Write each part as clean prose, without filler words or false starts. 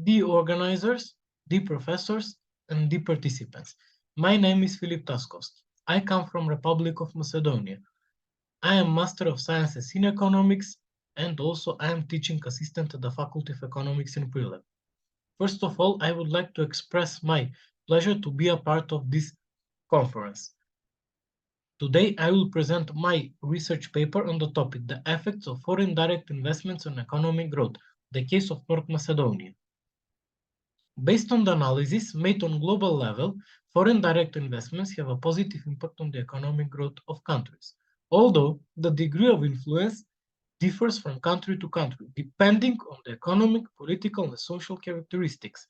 dear organizers, dear professors, and dear participants. My name is Filip TASKOVSKİ. I come from Republic of Macedonia. I am Master of Sciences in Economics, and also I am teaching assistant at the Faculty of Economics in Plovdiv. First of all, I would like to express my pleasure to be a part of this conference. Today, I will present my research paper on the topic, the effects of foreign direct investments on economic growth, the case of North Macedonia. Based on the analysis made on global level, foreign direct investments have a positive impact on the economic growth of countries, although the degree of influence differs from country to country, depending on the economic, political, and social characteristics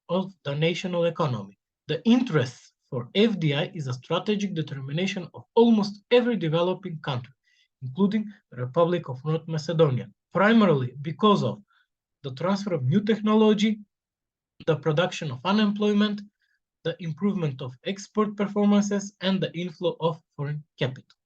of the national economy. The interest for FDI is a strategic determination of almost every developing country, including the Republic of North Macedonia, primarily because of the transfer of new technology, the production of unemployment, the improvement of export performances, and the inflow of foreign capital.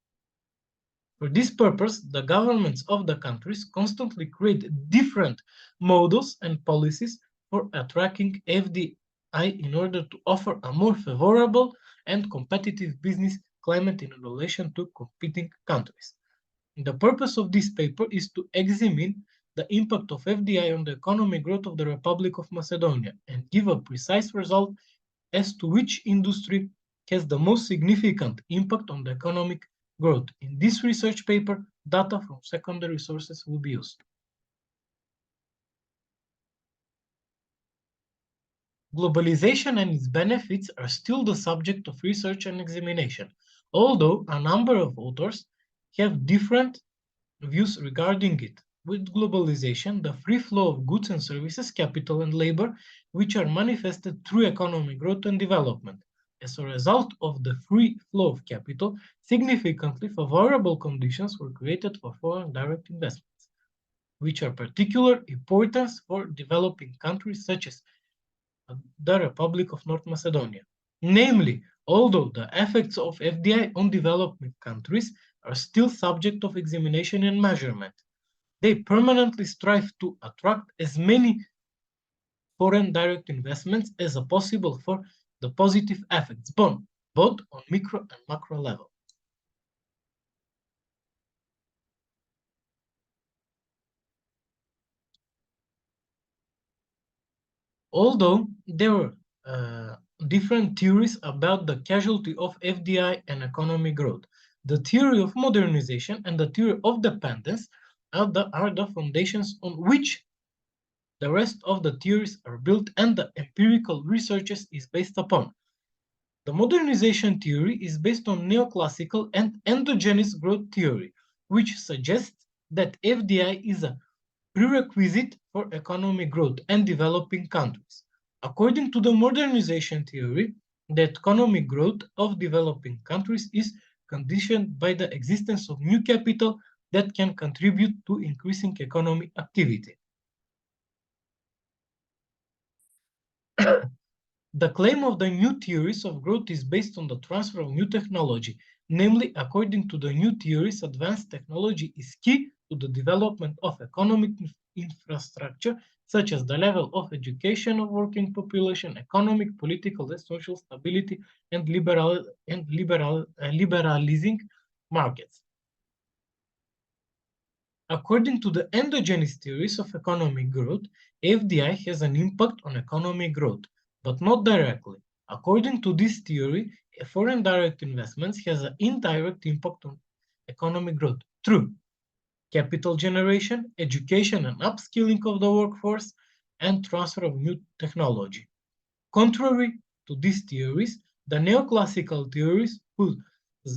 For this purpose, the governments of the countries constantly create different models and policies for attracting FDI in order to offer a more favorable and competitive business climate in relation to competing countries. The purpose of this paper is to examine the impact of FDI on the economic growth of the Republic of Macedonia and give a precise result as to which industry has the most significant impact on the economic growth. In this research paper, data from secondary sources will be used. Globalization and its benefits are still the subject of research and examination, although a number of authors have different views regarding it. With globalization, the free flow of goods and services, capital and labor, which are manifested through economic growth and development. As a result of the free flow of capital, significantly favorable conditions were created for foreign direct investments, which are particular importance for developing countries such as the Republic of North Macedonia. Namely, although the effects of FDI on developing countries are still subject of examination and measurement, they permanently strive to attract as many foreign direct investments as possible for the positive effects, both on micro and macro level. Although there were different theories about the causality of FDI and economic growth, the theory of modernization and the theory of dependence are the foundations on which the rest of the theories are built and the empirical researches is based upon. The modernization theory is based on neoclassical and endogenous growth theory, which suggests that FDI is a prerequisite for economic growth and developing countries. According to the modernization theory, the economic growth of developing countries is conditioned by the existence of new capital that can contribute to increasing economic activity. The claim of the new theories of growth is based on the transfer of new technology. Namely, according to the new theories, advanced technology is key to the development of economic infrastructure, such as the level of education of working population, economic, political, and social stability, and liberalizing markets. According to the endogenous theories of economic growth, FDI has an impact on economic growth, but not directly. According to this theory, foreign direct investments has an indirect impact on economic growth through capital generation, education and upskilling of the workforce, and transfer of new technology. Contrary to these theories, the neoclassical theories, whose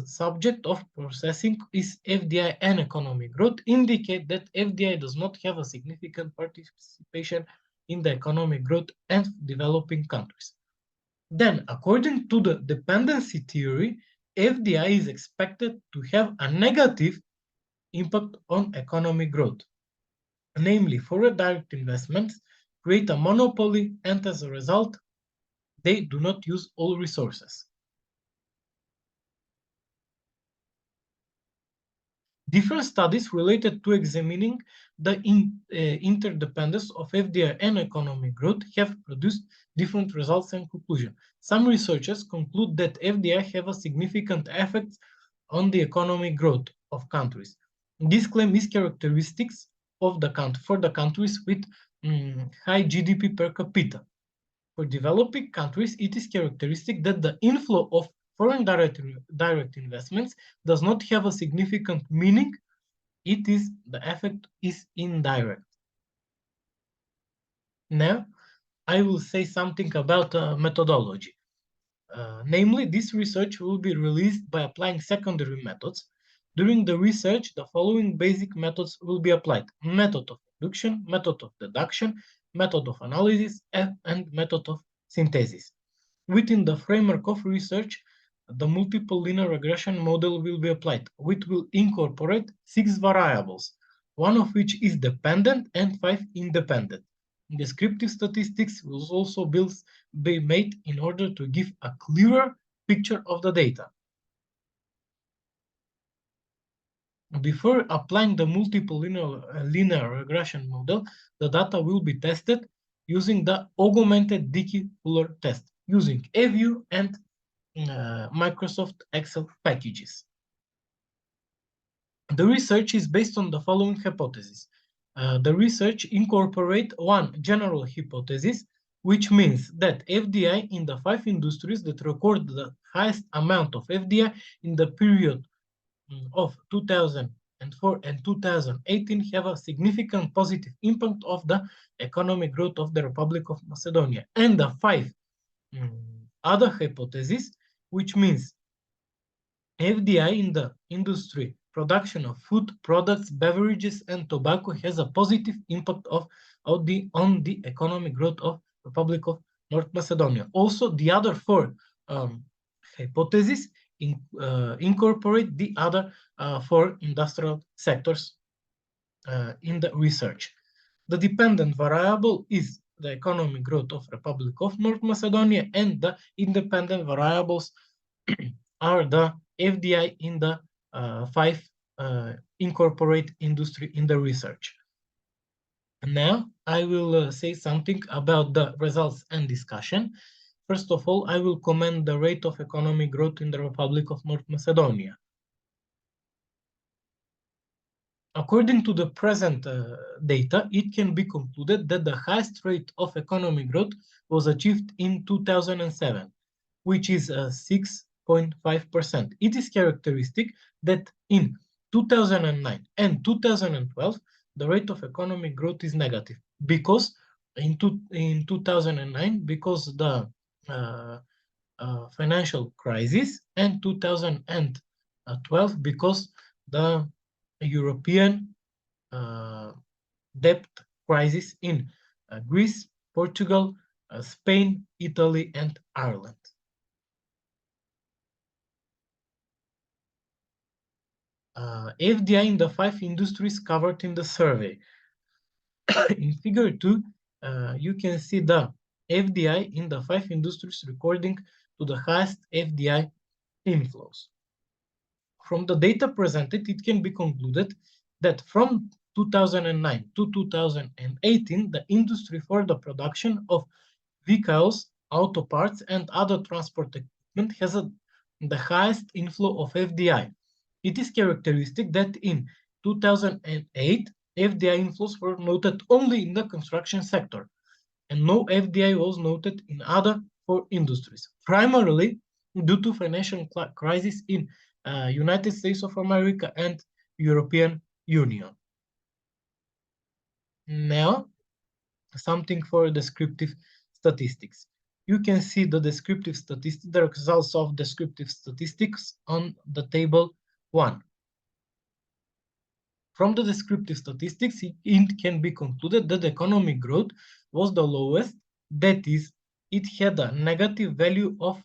subject of processing is FDI and economic growth, indicate that FDI does not have a significant participation in the economic growth and developing countries. Then, according to the dependency theory, FDI is expected to have a negative impact on economic growth. Namely, foreign direct investments create a monopoly, and as a result, they do not use all resources. Different studies related to examining the interdependence of FDI and economic growth have produced different results and conclusions. Some researchers conclude that FDI have a significant effect on the economic growth of countries. This claim is characteristics of the country for the countries with high GDP per capita. For developing countries, it is characteristic that the inflow of foreign direct investments does not have a significant meaning. The effect is indirect. Now, I will say something about methodology. Namely, this research will be released by applying secondary methods. During the research, the following basic methods will be applied: method of induction, method of deduction, method of analysis, and method of synthesis. Within the framework of research, the multiple linear regression model will be applied, which will incorporate 6 variables, one of which is dependent and 5 independent. Descriptive statistics will also be made in order to give a clearer picture of the data. Before applying the multiple linear regression model, the data will be tested using the augmented Dickey-Fuller test, using AView and Microsoft Excel packages. The research is based on the following hypothesis. The research incorporates one general hypothesis, which means that FDI in the 5 industries that record the highest amount of FDI in the period of 2004 and 2018 have a significant positive impact of the economic growth of the Republic of Macedonia. And the 5 other hypotheses, which means FDI in the industry production of food, products, beverages, and tobacco has a positive impact on the economic growth of Republic of North Macedonia. Also, the other 4 hypotheses incorporate the other 4 industrial sectors in the research. The dependent variable is the economic growth of Republic of North Macedonia, and the independent variables are the FDI in the 5 incorporate industry in the research. Now, I will say something about the results and discussion. First of all, I will comment the rate of economic growth in the Republic of North Macedonia. According to the present data, it can be concluded that the highest rate of economic growth was achieved in 2007, which is 6.5%. It is characteristic that in 2009 and 2012, the rate of economic growth is negative, because in 2009, because the financial crisis, and 2012 because the European debt crisis in Greece, Portugal, Spain, Italy, and Ireland. FDI in the 5 industries covered in the survey. In figure 2, you can see the FDI in the 5 industries according to the highest FDI inflows. From the data presented, it can be concluded that from 2009 to 2018, the industry for the production of vehicles, auto parts, and other transport equipment has the highest inflow of FDI. It is characteristic that in 2008, FDI inflows were noted only in the construction sector, and no FDI was noted in other 4 industries, primarily due to financial crisis in United States of America and European Union. Now, something for descriptive statistics. You can see the descriptive statistics, the results of descriptive statistics on the table 1. From the descriptive statistics, it can be concluded that economic growth was the lowest, that is, it had a negative value of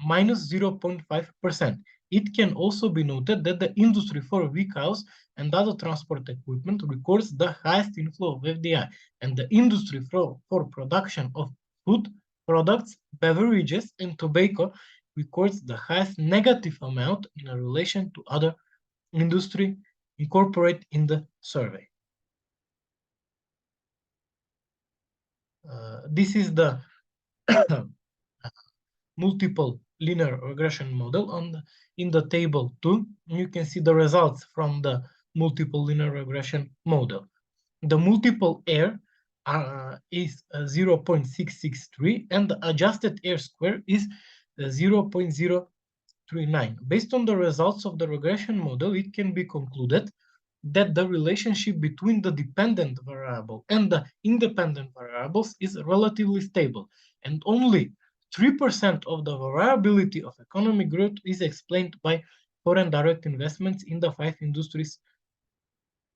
minus 0.5%. It can also be noted that the industry for vehicles and other transport equipment records the highest inflow of FDI, and the industry for production of food, products, beverages, and tobacco records the highest negative amount in relation to other industry incorporate in the survey. This is the multiple linear regression model. In the table 2, you can see the results from the multiple linear regression model. The multiple error is 0.663 and the adjusted error square is 0.039. Based on the results of the regression model, it can be concluded that the relationship between the dependent variable and the independent variables is relatively stable, and only 3% of the variability of economic growth is explained by foreign direct investments in the 5 industries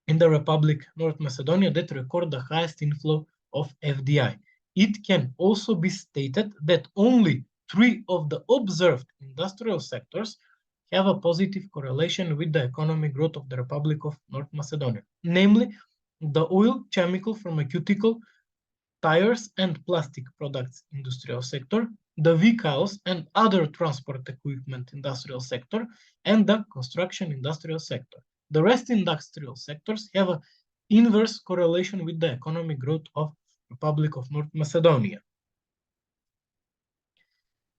in the Republic North Macedonia that record the highest inflow of FDI. It can also be stated that only 3 of the observed industrial sectors have a positive correlation with the economic growth of the Republic of North Macedonia, namely the oil, chemical, pharmaceutical, tires and plastic products industrial sector, the vehicles and other transport equipment industrial sector, and the construction industrial sector. The rest industrial sectors have an inverse correlation with the economic growth of Republic of North Macedonia.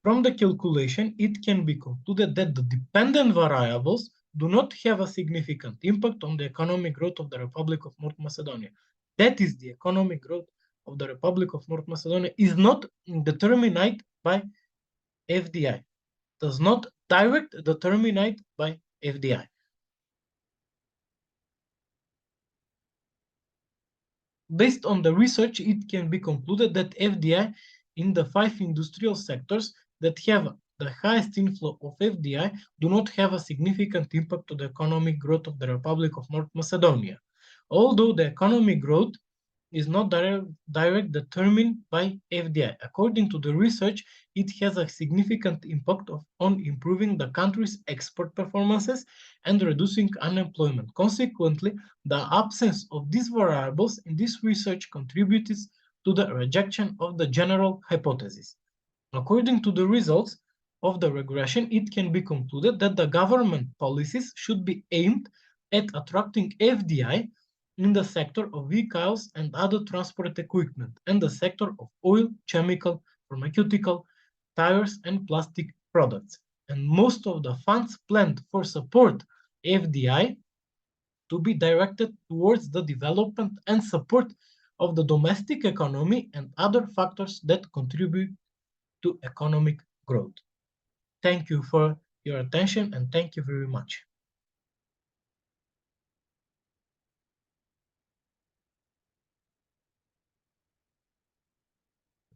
From the calculation, it can be concluded that the dependent variables do not have a significant impact on the economic growth of the Republic of North Macedonia. That is, the economic growth of the Republic of North Macedonia is not determined by FDI, does not direct determined by FDI. Based on the research, it can be concluded that FDI in the 5 industrial sectors that have the highest inflow of FDI do not have a significant impact on the economic growth of the Republic of North Macedonia. Although the economic growth is not direct determined by FDI. According to the research, it has a significant impact on improving the country's export performances and reducing unemployment. Consequently, the absence of these variables in this research contributed to the rejection of the general hypothesis. According to the results of the regression, it can be concluded that the government policies should be aimed at attracting FDI in the sector of vehicles and other transport equipment, and the sector of oil, chemical, pharmaceutical, tires, and plastic products. And most of the funds planned for support FDI to be directed towards the development and support of the domestic economy and other factors that contribute to economic growth. Thank you for your attention and thank you very much.